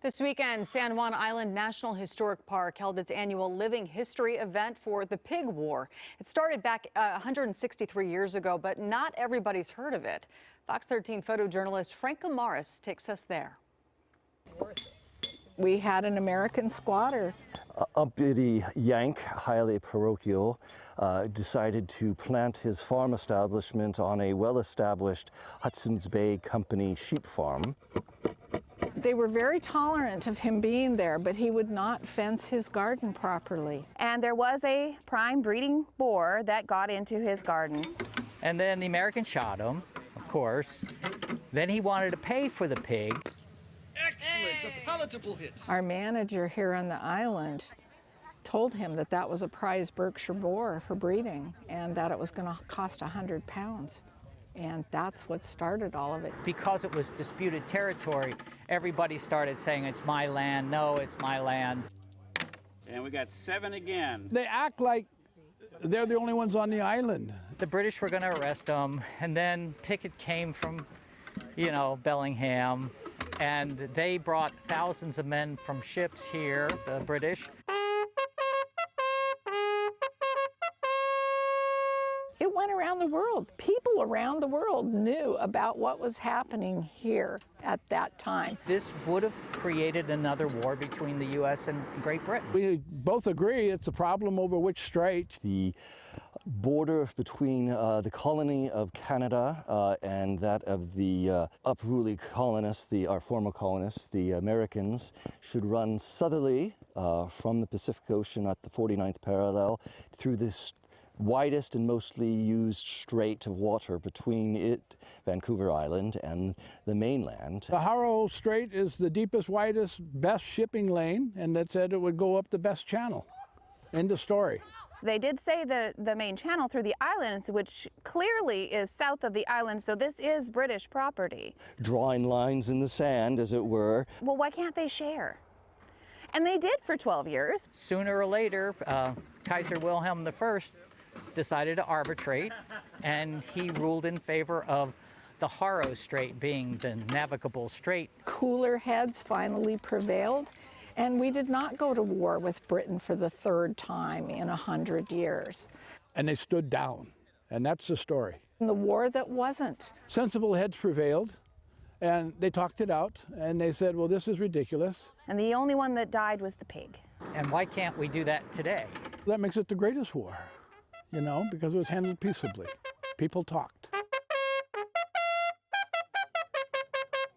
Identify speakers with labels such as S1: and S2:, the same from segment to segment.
S1: This weekend, San Juan Island National Historic Park held its annual Living History event for the Pig War. It started back 163 years ago, but not everybody's heard of it. Fox 13 photojournalist Frank Koumaros takes us there.
S2: We had an American squatter.
S3: Uppity Yank, highly parochial, decided to plant his farm establishment on a well-established Hudson's Bay Company sheep farm.
S2: They were very tolerant of him being there, but he would not fence his garden properly.
S4: And there was a prime breeding boar that got into his garden.
S5: And then the Americans shot him, of course. Then he wanted to pay for the pig.
S6: Excellent, a palatable hit.
S2: Our manager here on the island told him that that was a prize Berkshire boar for breeding and that it was going to cost 100 pounds. And that's what started all of it.
S5: Because it was disputed territory, everybody started saying, it's my land, no, it's my land.
S7: And we got 7 again.
S6: They act like they're the only ones on the island.
S5: The British were going to arrest them, and then Pickett came from, Bellingham, and they brought thousands of men from ships here, the British.
S2: It went around the world. People around the world knew about what was happening here at that time.
S5: This would have created another war between the U.S. and Great Britain.
S6: We both agree it's a problem over which strait.
S3: The border between the colony of Canada and that of the unruly colonists, our former colonists, the Americans, should run southerly from the Pacific Ocean at the 49th parallel through this widest and mostly used strait of water between Vancouver Island, and the mainland.
S6: The Haro Strait is the deepest, widest, best shipping lane, and it said it would go up the best channel. End of story.
S4: They did say the main channel through the islands, which clearly is south of the island, so this is British property.
S3: Drawing lines in the sand, as it were.
S4: Well, why can't they share? And they did for 12 years.
S5: Sooner or later, Kaiser Wilhelm I decided to arbitrate, and he ruled in favor of the Haro Strait being the navigable strait.
S2: Cooler heads finally prevailed, and we did not go to war with Britain for the third time in 100 years.
S6: And they stood down, and that's the story.
S2: And the war that wasn't.
S6: Sensible heads prevailed, and they talked it out, and they said, well, this is ridiculous.
S4: And the only one that died was the pig.
S5: And why can't we do that today?
S6: That makes it the greatest war, because it was handled peaceably. People talked.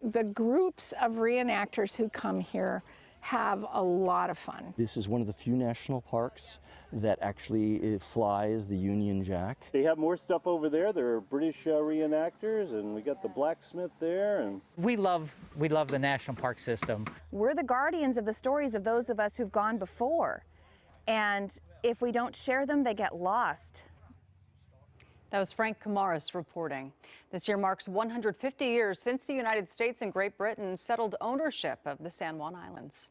S2: The groups of reenactors who come here have a lot of fun.
S3: This is one of the few national parks that actually flies the Union Jack.
S7: They have more stuff over there. There are British reenactors, and we got the blacksmith there. And
S5: We love the national park system.
S4: We're the guardians of the stories of those of us who've gone before. And if we don't share them, they get lost.
S1: That was Frank Koumaros reporting. This year marks 150 years since the United States and Great Britain settled ownership of the San Juan Islands.